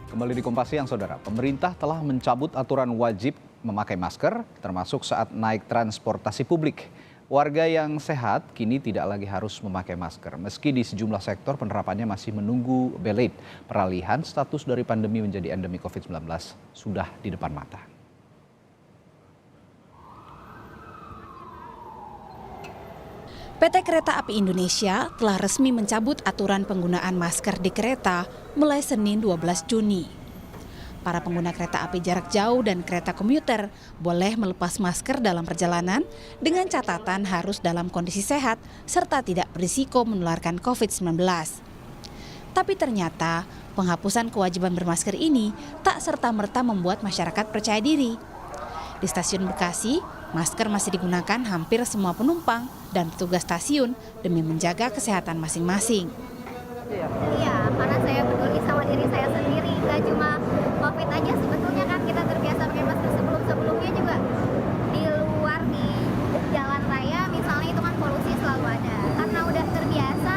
Kembali di Kompas Siang, Saudara. Pemerintah telah mencabut aturan wajib memakai masker, termasuk saat naik transportasi publik. Warga yang sehat kini tidak lagi harus memakai masker. Meski di sejumlah sektor penerapannya masih menunggu belit, peralihan status dari pandemi menjadi endemi COVID-19 sudah di depan mata. PT Kereta Api Indonesia telah resmi mencabut aturan penggunaan masker di kereta mulai Senin 12 Juni. Para pengguna kereta api jarak jauh dan kereta komuter boleh melepas masker dalam perjalanan dengan catatan harus dalam kondisi sehat serta tidak berisiko menularkan COVID-19. Tapi ternyata penghapusan kewajiban bermasker ini tak serta-merta membuat masyarakat percaya diri. Di stasiun Bekasi, masker masih digunakan hampir semua penumpang dan petugas stasiun demi menjaga kesehatan masing-masing. Iya, karena saya peduli sama diri saya sendiri, nggak cuma COVID aja sebetulnya kan kita terbiasa pakai masker sebelum-sebelumnya juga. Di luar, di jalan raya misalnya itu kan polusi selalu ada. Karena udah terbiasa,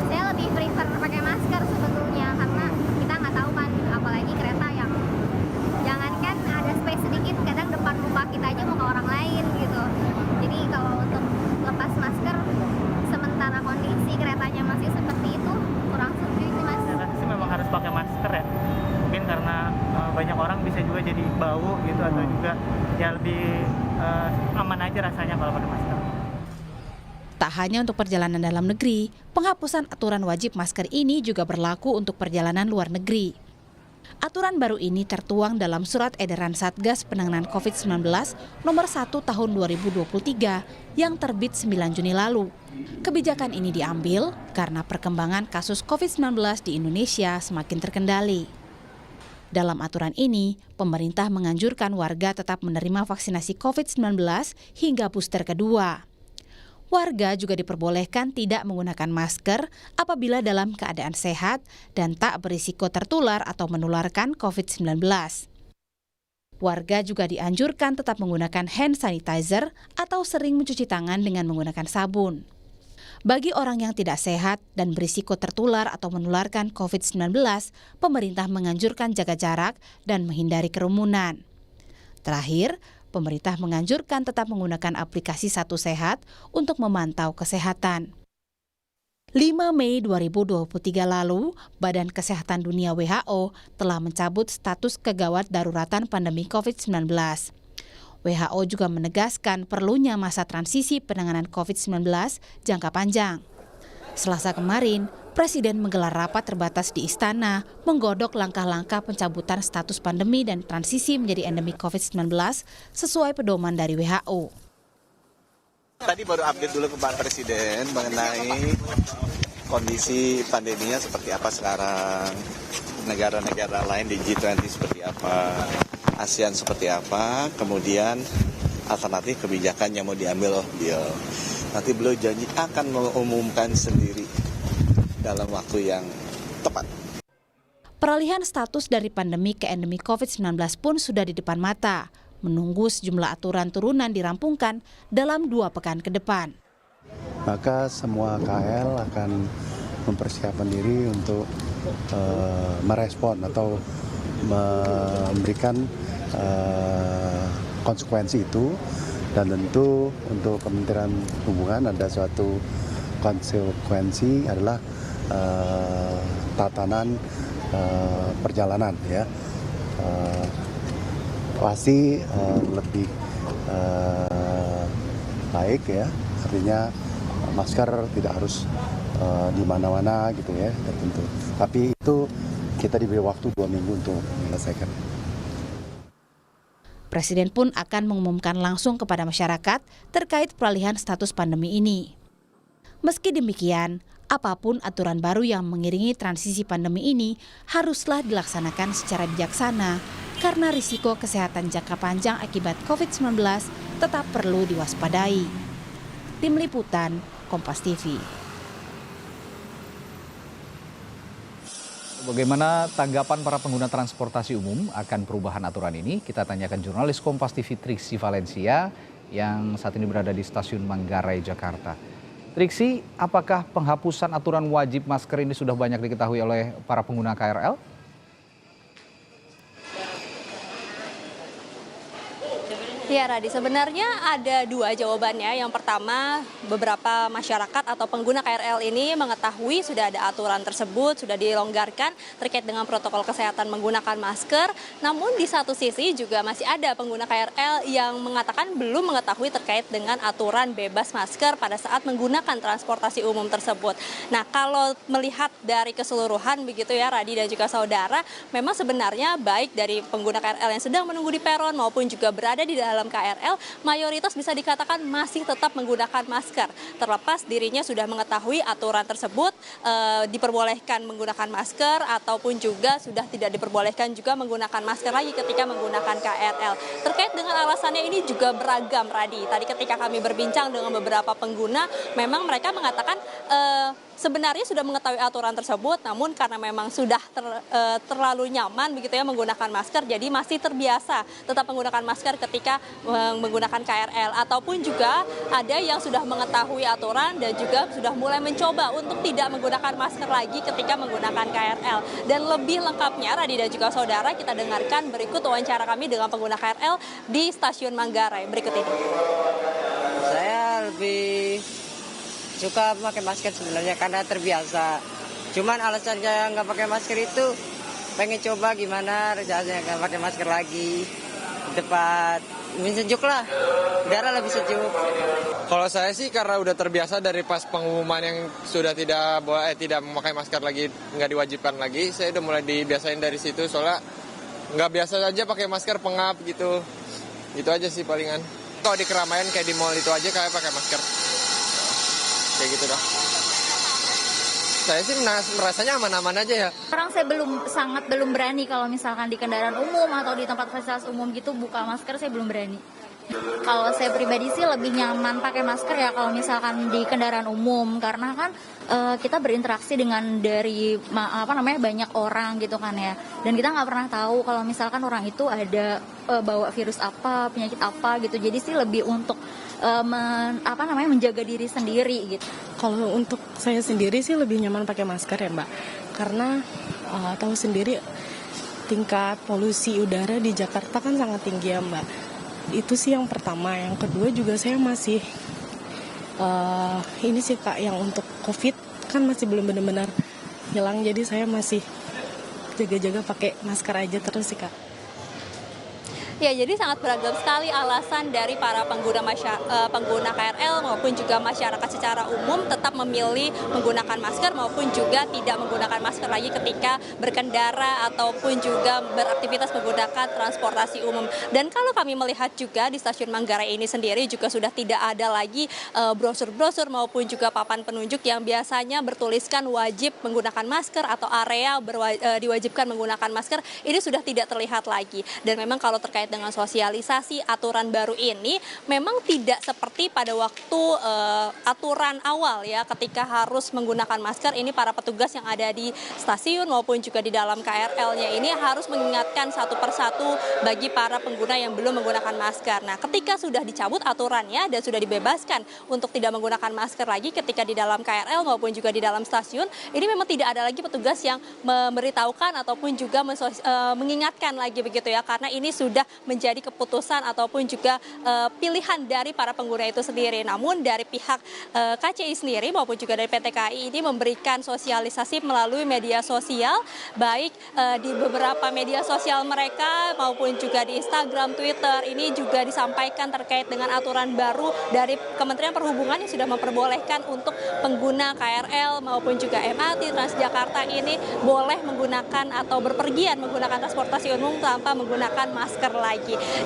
saya lebih prefer pakai masker sebetulnya karena kita nggak tahu kan, apalagi kereta yang jangankan ada space sedikit, kadang depan muka kita aja mau ke orang lain gitu. Jadi kalau untuk lepas masker, sementara kondisi keretanya masih seperti itu, kurang setuju sih Mas. Saya sih memang harus pakai masker ya. Mungkin karena banyak orang bisa juga jadi bau gitu atau juga ya lebih aman aja rasanya kalau pakai masker. Tak hanya untuk perjalanan dalam negeri, penghapusan aturan wajib masker ini juga berlaku untuk perjalanan luar negeri. Aturan baru ini tertuang dalam Surat Edaran Satgas Penanganan COVID-19 nomor 1 tahun 2023 yang terbit 9 Juni lalu. Kebijakan ini diambil karena perkembangan kasus COVID-19 di Indonesia semakin terkendali. Dalam aturan ini, pemerintah menganjurkan warga tetap menerima vaksinasi COVID-19 hingga booster kedua. Warga juga diperbolehkan tidak menggunakan masker apabila dalam keadaan sehat dan tak berisiko tertular atau menularkan COVID-19. Warga juga dianjurkan tetap menggunakan hand sanitizer atau sering mencuci tangan dengan menggunakan sabun. Bagi orang yang tidak sehat dan berisiko tertular atau menularkan COVID-19, pemerintah menganjurkan jaga jarak dan menghindari kerumunan. Terakhir, pemerintah menganjurkan tetap menggunakan aplikasi Satu Sehat untuk memantau kesehatan. 5 Mei 2023 lalu, Badan Kesehatan Dunia WHO telah mencabut status kegawat daruratan pandemi COVID-19. WHO juga menegaskan perlunya masa transisi penanganan COVID-19 jangka panjang. Selasa kemarin, Presiden menggelar rapat terbatas di Istana, menggodok langkah-langkah pencabutan status pandemi dan transisi menjadi endemi COVID-19 sesuai pedoman dari WHO. Tadi baru update dulu ke Pak Presiden mengenai kondisi pandeminya seperti apa sekarang, negara-negara lain di G20 seperti apa, ASEAN seperti apa, kemudian alternatif kebijakan yang mau diambil beliau. Nanti beliau janji akan mengumumkan sendiri dalam waktu yang tepat. Peralihan status dari pandemi ke endemi COVID-19 pun sudah di depan mata, menunggu sejumlah aturan turunan dirampungkan dalam 2 pekan ke depan. Maka semua KL akan mempersiapkan diri untuk merespon atau memberikan konsekuensi itu, dan tentu untuk Kementerian Perhubungan ada suatu konsekuensi adalah tatanan perjalanan ya. Pasti lebih baik ya, artinya masker tidak harus di mana-mana gitu ya tentu. Tapi itu kita diberi waktu 2 minggu untuk menyelesaikan. Presiden pun akan mengumumkan langsung kepada masyarakat terkait peralihan status pandemi ini. Meski demikian, apapun aturan baru yang mengiringi transisi pandemi ini haruslah dilaksanakan secara bijaksana karena risiko kesehatan jangka panjang akibat COVID-19 tetap perlu diwaspadai. Tim Liputan, Kompas TV. Bagaimana tanggapan para pengguna transportasi umum akan perubahan aturan ini? Kita tanyakan jurnalis Kompas TV Triksi Valencia yang saat ini berada di Stasiun Manggarai, Jakarta. Triksi, apakah penghapusan aturan wajib masker ini sudah banyak diketahui oleh para pengguna KRL? Ya Radi, sebenarnya ada dua jawabannya. Yang pertama, beberapa masyarakat atau pengguna KRL ini mengetahui sudah ada aturan tersebut, sudah dilonggarkan terkait dengan protokol kesehatan menggunakan masker. Namun di satu sisi juga masih ada pengguna KRL yang mengatakan belum mengetahui terkait dengan aturan bebas masker pada saat menggunakan transportasi umum tersebut. Nah, kalau melihat dari keseluruhan begitu ya Radi dan juga saudara, memang sebenarnya baik dari pengguna KRL yang sedang menunggu di peron maupun juga berada di dalam KRL, mayoritas bisa dikatakan masih tetap menggunakan masker. Terlepas dirinya sudah mengetahui aturan tersebut, diperbolehkan menggunakan masker ataupun juga sudah tidak diperbolehkan juga menggunakan masker lagi ketika menggunakan KRL. Terkait dengan alasannya ini juga beragam, Radi. Tadi ketika kami berbincang dengan beberapa pengguna, memang mereka mengatakan sebenarnya sudah mengetahui aturan tersebut, namun karena memang sudah terlalu nyaman begitu ya menggunakan masker, jadi masih terbiasa tetap menggunakan masker ketika menggunakan KRL. Ataupun juga ada yang sudah mengetahui aturan dan juga sudah mulai mencoba untuk tidak menggunakan masker lagi ketika menggunakan KRL. Dan lebih lengkapnya, Radi dan juga saudara, kita dengarkan berikut wawancara kami dengan pengguna KRL di Stasiun Manggarai berikut ini. Saya lebih suka pakai masker sebenarnya karena terbiasa. Cuman alasannya nggak pakai masker itu pengen coba gimana rasanya nggak pakai masker lagi. Tepat, lebih sejuk lah, udara lebih sejuk. Kalau saya sih karena udah terbiasa dari pas pengumuman yang sudah tidak memakai masker lagi, nggak diwajibkan lagi, saya udah mulai dibiasain dari situ. Soalnya nggak biasa aja pakai masker pengap gitu. Itu aja sih palingan. Kalau di keramaian kayak di mall itu aja kayak pakai masker. Kayak gitu dah. Saya sih merasanya aman-aman aja ya. Sekarang saya sangat belum berani kalau misalkan di kendaraan umum atau di tempat fasilitas umum gitu buka masker, saya belum berani. Kalau saya pribadi sih lebih nyaman pakai masker ya kalau misalkan di kendaraan umum, karena kan kita berinteraksi dengan banyak orang gitu kan ya, dan kita nggak pernah tahu kalau misalkan orang itu ada bawa virus apa, penyakit apa gitu. Jadi sih lebih untuk menjaga diri sendiri gitu. Kalau untuk saya sendiri sih lebih nyaman pakai masker ya Mbak, karena tahu sendiri tingkat polusi udara di Jakarta kan sangat tinggi ya Mbak. Itu sih yang pertama. Yang kedua juga saya masih ini sih Kak, yang untuk COVID kan masih belum benar-benar hilang, jadi saya masih jaga-jaga pakai masker aja terus sih Kak. Ya, jadi sangat beragam sekali alasan dari para pengguna KRL maupun juga masyarakat secara umum tetap memilih menggunakan masker maupun juga tidak menggunakan masker lagi ketika berkendara ataupun juga beraktivitas menggunakan transportasi umum. Dan kalau kami melihat juga di Stasiun Manggarai ini sendiri juga sudah tidak ada lagi brosur-brosur maupun juga papan penunjuk yang biasanya bertuliskan wajib menggunakan masker atau area diwajibkan menggunakan masker. Ini sudah tidak terlihat lagi. Dan memang kalau terkait dengan sosialisasi aturan baru ini memang tidak seperti pada waktu aturan awal ya, ketika harus menggunakan masker. Ini para petugas yang ada di stasiun maupun juga di dalam KRL-nya ini harus mengingatkan satu persatu bagi para pengguna yang belum menggunakan masker. Nah, ketika sudah dicabut aturannya dan sudah dibebaskan untuk tidak menggunakan masker lagi ketika di dalam KRL maupun juga di dalam stasiun, ini memang tidak ada lagi petugas yang memberitahukan ataupun juga mengingatkan lagi begitu ya, karena ini sudah menjadi keputusan ataupun juga pilihan dari para pengguna itu sendiri. Namun dari pihak KCI sendiri maupun juga dari PT KAI ini memberikan sosialisasi melalui media sosial, baik di beberapa media sosial mereka maupun juga di Instagram, Twitter. Ini juga disampaikan terkait dengan aturan baru dari Kementerian Perhubungan yang sudah memperbolehkan untuk pengguna KRL maupun juga MRT, Transjakarta ini boleh menggunakan atau berpergian menggunakan transportasi umum tanpa menggunakan masker lagi.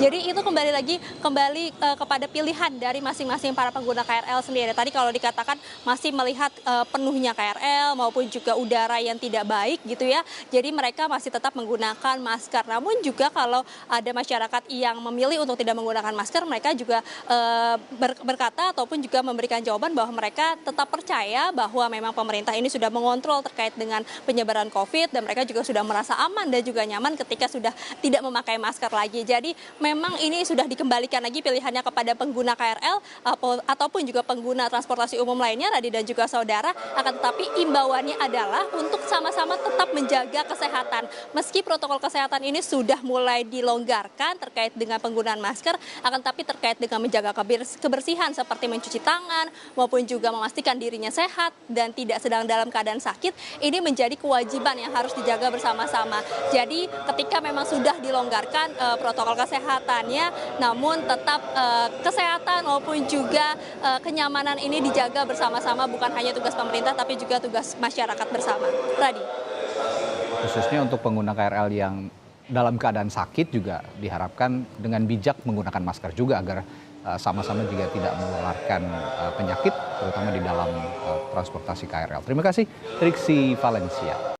Jadi itu kembali kepada pilihan dari masing-masing para pengguna KRL sendiri. Tadi kalau dikatakan masih melihat penuhnya KRL maupun juga udara yang tidak baik gitu ya, jadi mereka masih tetap menggunakan masker. Namun juga kalau ada masyarakat yang memilih untuk tidak menggunakan masker, mereka juga berkata ataupun juga memberikan jawaban bahwa mereka tetap percaya bahwa memang pemerintah ini sudah mengontrol terkait dengan penyebaran COVID dan mereka juga sudah merasa aman dan juga nyaman ketika sudah tidak memakai masker lagi. Jadi memang ini sudah dikembalikan lagi pilihannya kepada pengguna KRL ataupun juga pengguna transportasi umum lainnya, Radi dan juga saudara. Akan tetapi imbauannya adalah untuk sama-sama tetap menjaga kesehatan. Meski protokol kesehatan ini sudah mulai dilonggarkan terkait dengan penggunaan masker, akan tetapi terkait dengan menjaga kebersihan seperti mencuci tangan maupun juga memastikan dirinya sehat dan tidak sedang dalam keadaan sakit, ini menjadi kewajiban yang harus dijaga bersama-sama. Jadi ketika memang sudah dilonggarkan protokol kesehatannya, namun tetap kesehatan maupun juga kenyamanan ini dijaga bersama-sama, bukan hanya tugas pemerintah tapi juga tugas masyarakat bersama. Radi. Khususnya untuk pengguna KRL yang dalam keadaan sakit juga diharapkan dengan bijak menggunakan masker juga agar sama-sama juga tidak menularkan penyakit terutama di dalam transportasi KRL. Terima kasih Triksi Valencia.